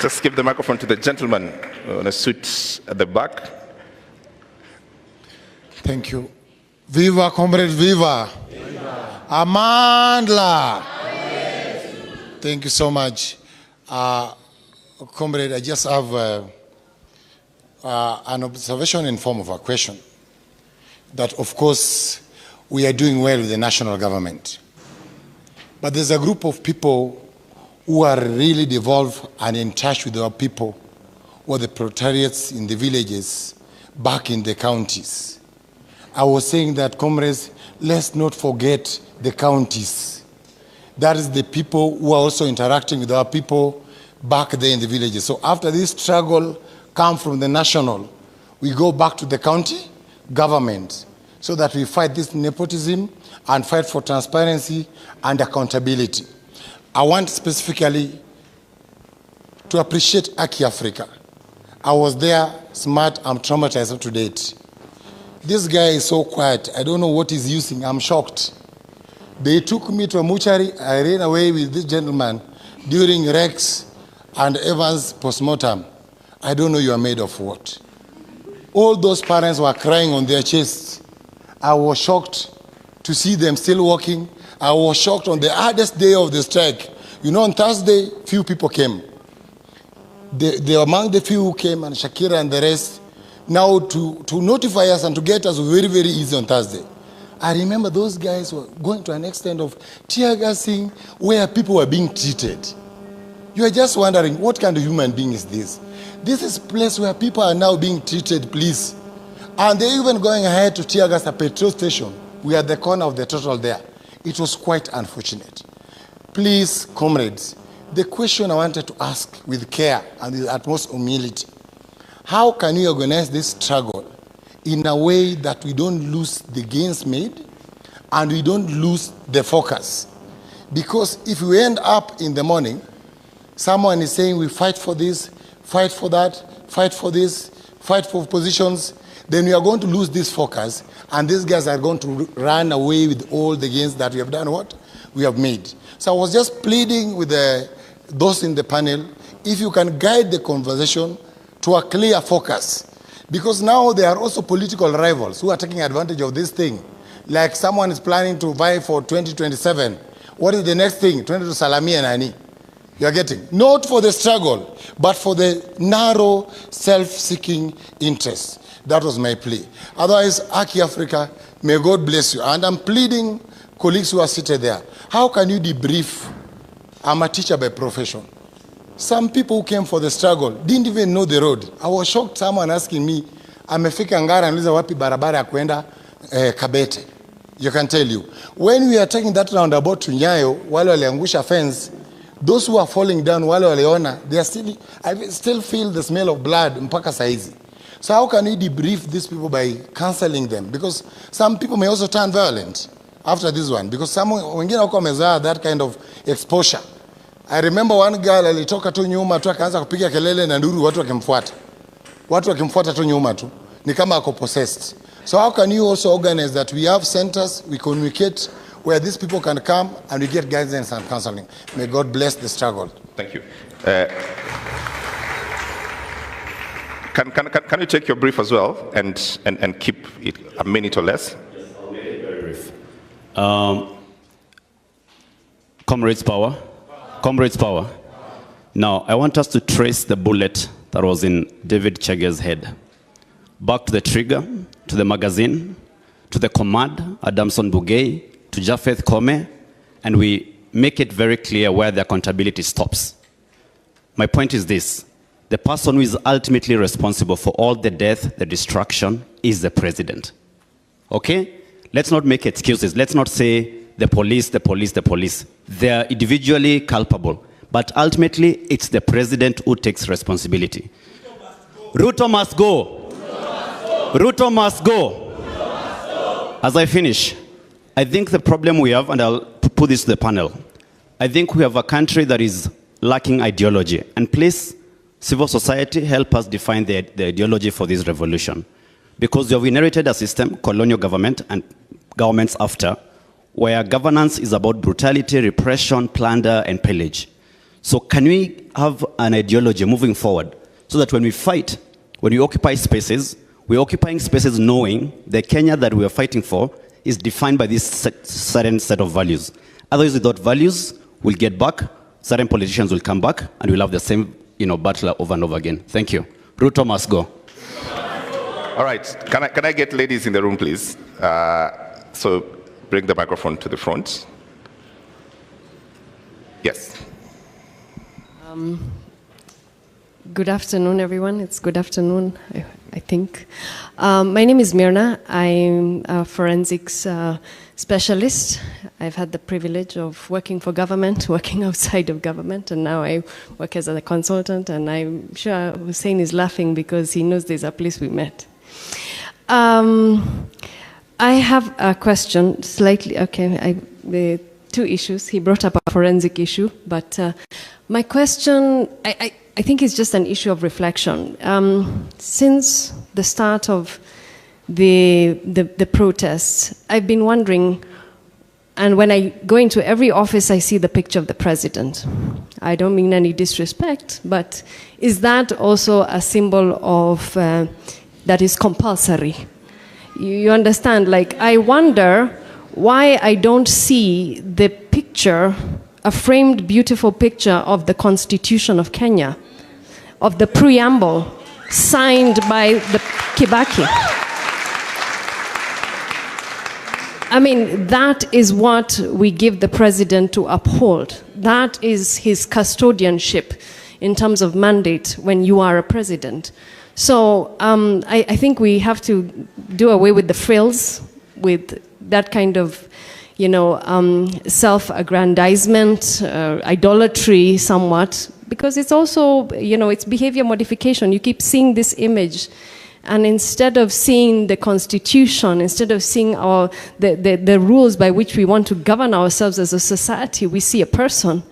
Just give the microphone to the gentleman in a suit at the back. Thank you. Viva, comrades, viva. Viva. Amandla. Thank you so much. Comrade, I just have an observation in form of a question. That, of course, we are doing well with the national government. But there's a group of people who are really devolved and in touch with our people, or the proletariats in the villages, back in the counties. I was saying that, comrades, let's not forget the counties. That is the people who are also interacting with our people back there in the villages. So after this struggle come from the national, we go back to the county government so that we fight this nepotism and fight for transparency and accountability. I want specifically to appreciate Aki Africa. I was there, smart, I'm traumatized up to date. This guy is so quiet, I don't know what he's using, I'm shocked. They took me to a mortuary, I ran away with this gentleman during Rex and Evans postmortem. I don't know you are made of what. All those parents were crying on their chests. I was shocked to see them still walking. I was shocked on the hardest day of the strike. You know, on Thursday, few people came. They among the few who came, and Shakira and the rest, now to notify us and to get us very, very easy on Thursday. I remember those guys were going to an extent of tear gassing where people were being treated. You are just wondering, what kind of human being is this? This is a place where people are now being treated, please. And they're even going ahead to tear gas a petrol station. We are at the corner of the total there. It was quite unfortunate. Please, comrades, the question I wanted to ask with care and with utmost humility, how can we organize this struggle in a way that we don't lose the gains made and we don't lose the focus? Because if we end up in the morning, someone is saying we fight for this, fight for that, fight for this, fight for positions, then we are going to lose this focus, and these guys are going to run away with all the gains that we have done, what? We have made. So I was just pleading with those in the panel, if you can guide the conversation to a clear focus. Because now there are also political rivals who are taking advantage of this thing. Like someone is planning to vie for 2027. What is the next thing? 20 to Salami and Ani. You are getting? Not for the struggle, but for the narrow, self-seeking interest. That was my plea. Otherwise, Aki Africa, may God bless you. And I'm pleading, colleagues who are seated there, how can you debrief? I'm a teacher by profession. Some people who came for the struggle didn't even know the road. I was shocked, someone asking me, amefika Ngara and wapi barabara ya kwenda Kabete. You can tell you. When we are taking that roundabout to Nyayo, wale waliangusha fence, those who are falling down, wale waliona, they are still, I still feel the smell of blood mpaka saizi. So how can we debrief these people by counseling them? Because some people may also turn violent after this one. Because some wengine wako wamezoea that kind of exposure. I remember one girl alitoka tu nyuma tu akaanza kupiga kelele na nduru watu wakimfuata. Watu wakimfuata tu nyuma tu. Ni kama ako possessed. So how can you also organize that we have centers, we communicate where these people can come and we get guidance and counseling. May God bless the struggle. Thank you. Can you take your brief as well and keep it a minute or less? Yes, I'll make it very brief. Comrades power. Comrades power. Now, I want us to trace the bullet that was in David Chege's head. Back to the trigger, to the magazine, to the command, Adamson Bugay, to JAPHETH KOOME, and we make it very clear where the accountability stops. My point is this. The person who is ultimately responsible for all the death, the destruction, is the president. Okay? Let's not make excuses. Let's not say the police, the police, the police. They are individually culpable. But ultimately, it's the president who takes responsibility. Ruto must go. Ruto must go. As I finish, I think the problem we have, and I'll put this to the panel, I think we have a country that is lacking ideology. And please, civil society, help us define the ideology for this revolution. Because we have inherited a system, colonial government and governments after, where governance is about brutality, repression, plunder, and pillage. So can we have an ideology moving forward so that when we fight, when we occupy spaces, we're occupying spaces knowing the Kenya that we are fighting for is defined by this certain set of values. Otherwise, without values, we'll get back, certain politicians will come back, and we'll have the same battle over and over again. Thank you. Ruto must go. All right. Can I get ladies in the room, please? So bring the microphone to the front. Yes. Good afternoon, everyone. It's good afternoon, I think. My name is Mirna. I'm a forensics specialist. I've had the privilege of working for government, working outside of government, and now I work as a consultant, and I'm sure Hussein is laughing because he knows there's a place we met. I have a question, slightly, the two issues. He brought up a forensic issue, but my question, I think it's just an issue of reflection. Since the start of the protests, I've been wondering, and when I go into every office, I see the picture of the president. I don't mean any disrespect, but is that also a symbol of, that is compulsory? You understand, like, I wonder why I don't see the picture, a framed, beautiful picture of the Constitution of Kenya, of the preamble signed by the Kibaki. I mean, that is what we give the president to uphold. That is his custodianship in terms of mandate when you are a president. So I think we have to do away with the frills, with that kind of, self-aggrandizement, idolatry somewhat, because it's also, it's behavior modification. You keep seeing this image, and instead of seeing the Constitution, instead of seeing the rules by which we want to govern ourselves as a society, we see a person.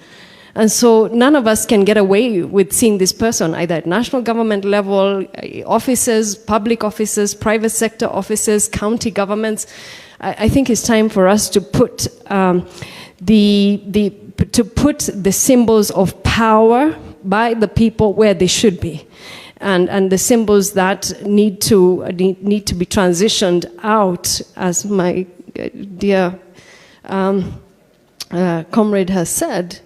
And so none of us can get away with seeing this person, either at national government level, offices, public offices, private sector offices, county governments. I think it's time for us to put the symbols of power by the people where they should be, and the symbols that need to be transitioned out, as my dear comrade has said,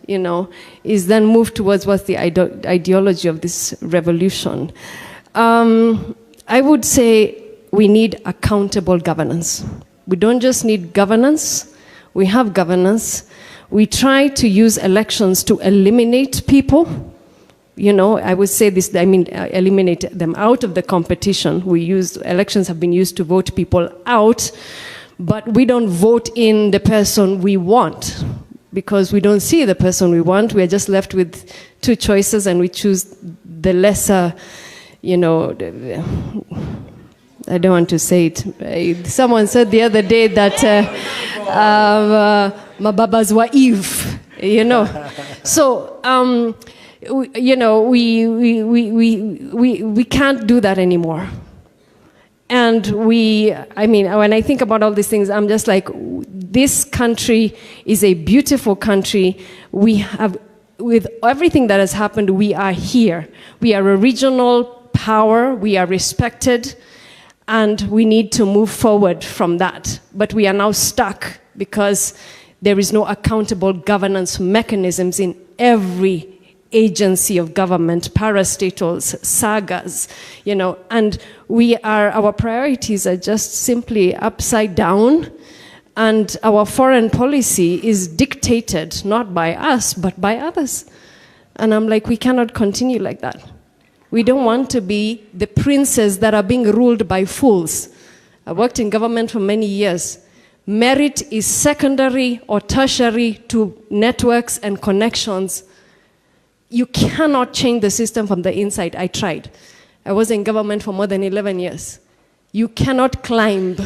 is then moved towards what's the ideology of this revolution. I would say we need accountable governance. We don't just need governance, we have governance. We try to use elections to eliminate people. I would say this, eliminate them out of the competition. Elections have been used to vote people out, but we don't vote in the person we want, because we don't see the person we want. We are just left with two choices, and we choose the lesser, I don't want to say it. Someone said the other day that mababas wa Eve, So, we can't do that anymore. And when I think about all these things, I'm just like, this country is a beautiful country. We have, with everything that has happened, we are here. We are a regional power. We are respected. And we need to move forward from that. But we are now stuck because there is no accountable governance mechanisms in every agency of government, parastatals, sagas, and our priorities are just simply upside down, and our foreign policy is dictated not by us, but by others. And I'm like, we cannot continue like that. We don't want to be the princes that are being ruled by fools. I worked in government for many years. Merit is secondary or tertiary to networks and connections. You cannot change the system from the inside. I tried. I was in government for more than 11 years. You cannot climb.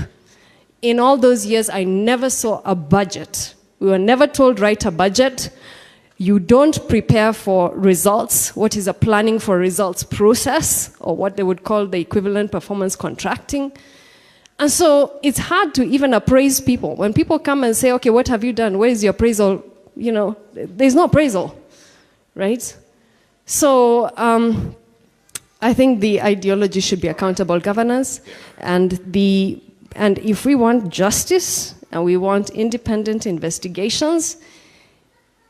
In all those years, I never saw a budget. We were never told, write a budget. You don't prepare for results, what is a planning for results process, or what they would call the equivalent performance contracting. And so it's hard to even appraise people. When people come and say, okay, what have you done? Where is your appraisal? There's no appraisal, right? So I think the ideology should be accountable governance, and if we want justice and we want independent investigations,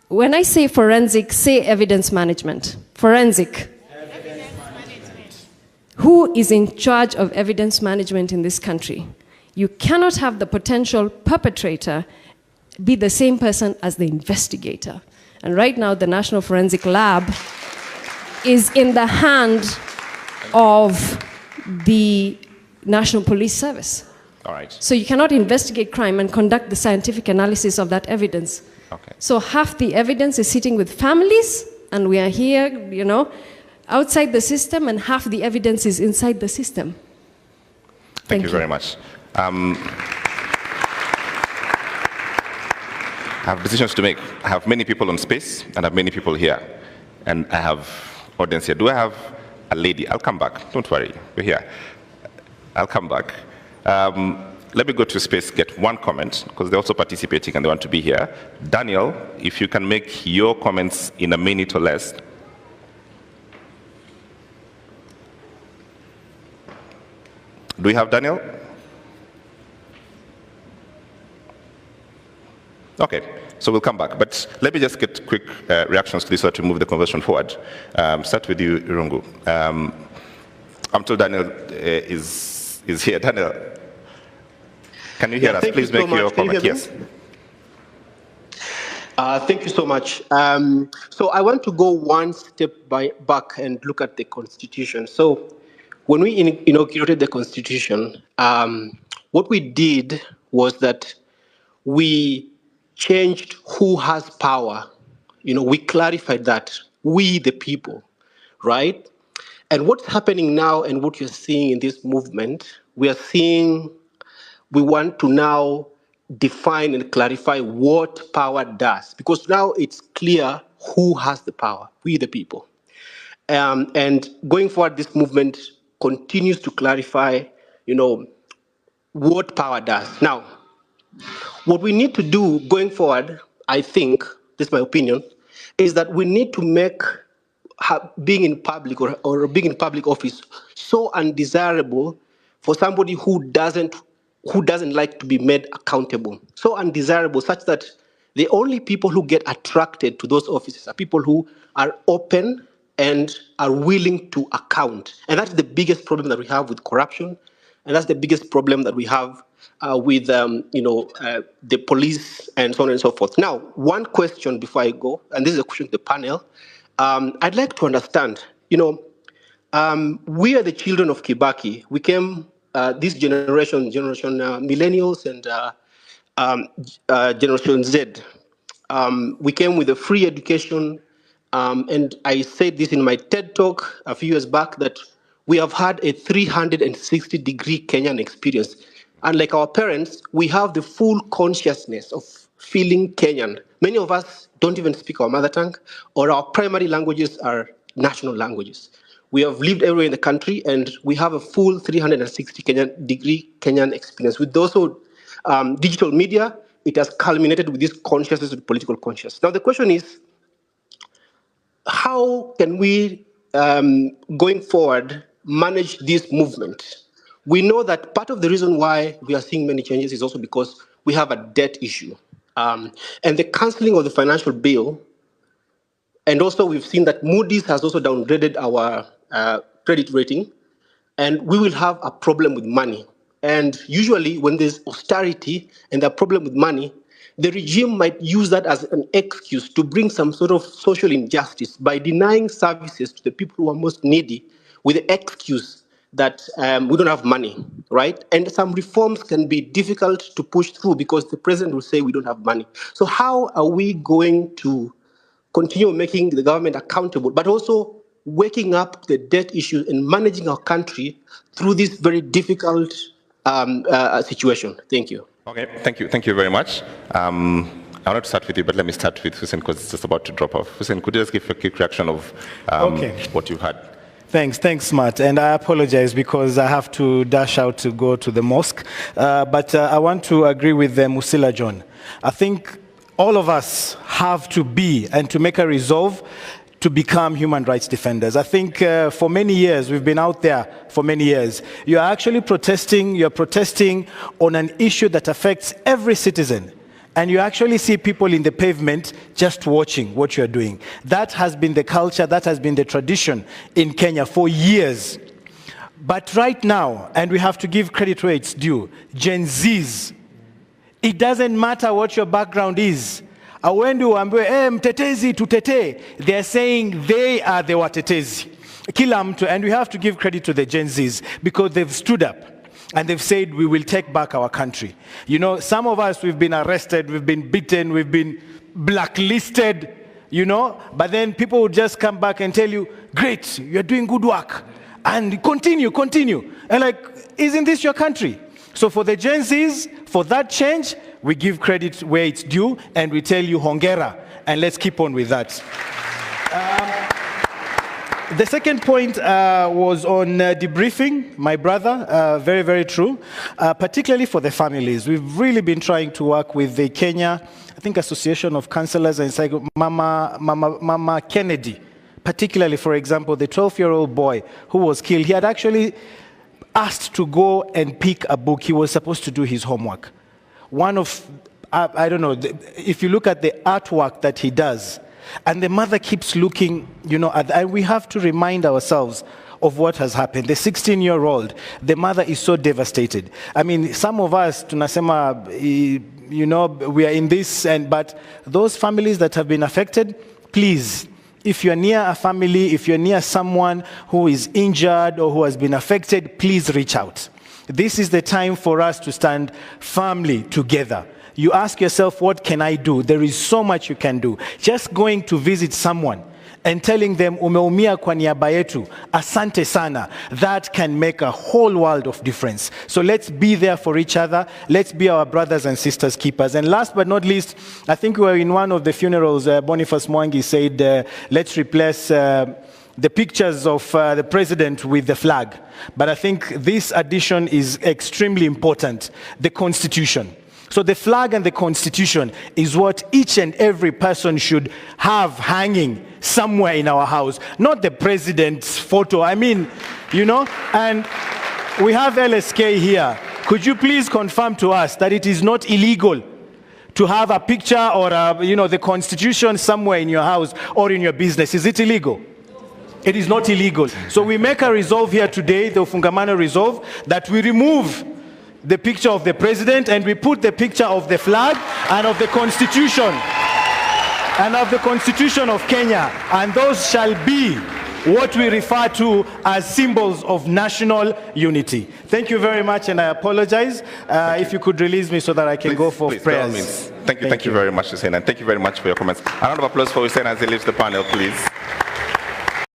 when I say forensic, say evidence management. Forensic. Evidence management. Who is in charge of evidence management in this country? You cannot have the potential perpetrator be the same person as the investigator. And right now, the National Forensic Lab is in the hand of the National Police Service. All right. So you cannot investigate crime and conduct the scientific analysis of that evidence. Okay. So half the evidence is sitting with families, and we are here, you know, outside the system, and half the evidence is inside the system. Thank you very much. I have decisions to make. I have many people on space, and I have many people here. And I have audience here. Do I have a lady? I'll come back. Don't worry. We're here. I'll come back. Let me go to space, get one comment, because they're also participating and they want to be here. Daniel, if you can make your comments in a minute or less. Do we have Daniel? Okay, so we'll come back. But let me just get quick reactions to this so to move the conversation forward. Start with you, Irungu. I'm told Daniel is here. Daniel, can you hear us? Please make your comment. Yes. Thank you so much. So I want to go one step back and look at the Constitution. So when we inaugurated the Constitution, what we did was that we changed who has power. We clarified that, we the people, right? And what's happening now and what you're seeing in this movement, we want to now define and clarify what power does, because now it's clear who has the power, we the people. And going forward, this movement continues to clarify, what power does. Now, what we need to do going forward, I think, this is my opinion, is that we need to make being in public or being in public office so undesirable for somebody who doesn't like to be made accountable. So undesirable such that the only people who get attracted to those offices are people who are open and are willing to account. And that's the biggest problem that we have with corruption. And that's the biggest problem that we have with the police and so on and so forth. Now, one question before I go, and this is a question to the panel. I'd like to understand, we are the children of Kibaki. We came, this generation millennials and Generation Z. We came with a free education, and I said this in my TED Talk a few years back, that we have had a 360-degree Kenyan experience. Unlike our parents, we have the full consciousness of feeling Kenyan. Many of us don't even speak our mother tongue, or our primary languages are national languages. We have lived everywhere in the country, and we have a full 360-degree Kenyan experience. With also digital media, it has culminated with this consciousness of political consciousness. Now, the question is, how can we, going forward, manage this movement? We know that part of the reason why we are seeing many changes is also because we have a debt issue. And the cancelling of the financial bill, and also we've seen that Moody's has also downgraded our credit rating, and we will have a problem with money. And usually when there's austerity and a problem with money, the regime might use that as an excuse to bring some sort of social injustice by denying services to the people who are most needy with the excuse that we don't have money, right? And some reforms can be difficult to push through because the president will say we don't have money. So how are we going to continue making the government accountable, but also waking up the debt issue and managing our country through this very difficult situation? Thank you. Okay, thank you very much. I wanted to start with you, but let me start with Hussein because it's just about to drop off. Hussein, could you just give a quick reaction of what you had? Thanks, Matt. And I apologize because I have to dash out to go to the mosque. But I want to agree with Musila John. I think all of us have to be and to make a resolve to become human rights defenders. I think for many years, we've been out there for many years. You're actually protesting, you're protesting on an issue that affects every citizen. And you actually see people in the pavement just watching what you're doing. That has been the culture, that has been the tradition in Kenya for years. But right now, and we have to give credit where it's due, Gen Zs, it doesn't matter what your background is. Awendi uambiwe, mtetezi tutetee. They're saying they are the watetezi. Kila mtu, and we have to give credit to the Gen Zs because they've stood up and they've said we will take back our country. You know, some of us, we've been arrested, we've been beaten, we've been blacklisted, you know, but then people would just come back and tell you, great, you're doing good work. And continue. And like, isn't this your country? So for the Gen Zs, for that change, we give credit where it's due, and we tell you hongera, and let's keep on with that. The second point was on debriefing, my brother, very, very true, particularly for the families. We've really been trying to work with the Kenya, I think, Association of Counselors and Mama Kennedy. Particularly, for example, the 12-year-old boy who was killed, he had actually asked to go and pick a book. He was supposed to do his homework. One of, I don't know, if you look at the artwork that he does, and the mother keeps looking, you know, and we have to remind ourselves of what has happened. The 16-year-old, the mother is so devastated. I mean, some of us, tunasema, you know, we are in this, but those families that have been affected, please, if you're near a family, if you're near someone who is injured or who has been affected, please reach out. This is the time for us to stand firmly together. You ask yourself, what can I do? There is so much you can do. Just going to visit someone and telling them, umeumia kwa niaba yetu, asante sana, that can make a whole world of difference. So let's be there for each other. Let's be our brothers and sisters keepers. And last but not least, I think we were in one of the funerals, Boniface Mwangi said, let's replace the pictures of the president with the flag. But I think this addition is extremely important, the Constitution. So the flag and the Constitution is what each and every person should have hanging somewhere in our house, not the president's photo. I mean, you know, and we have LSK here. Could you please confirm to us that it is not illegal to have a picture or, you know, the Constitution somewhere in your house or in your business? Is it illegal? It is not illegal. So we make a resolve here today, the Ufungamano resolve, that we remove the picture of the president and we put the picture of the flag and of the Constitution and of the Constitution of Kenya, and those shall be what we refer to as symbols of national unity. Thank you very much, and I apologize. If you could release me so that I can go for prayers. Thank you very much, Hussein, and thank you very much for your comments. A round of applause for Hussein as he leaves the panel, please.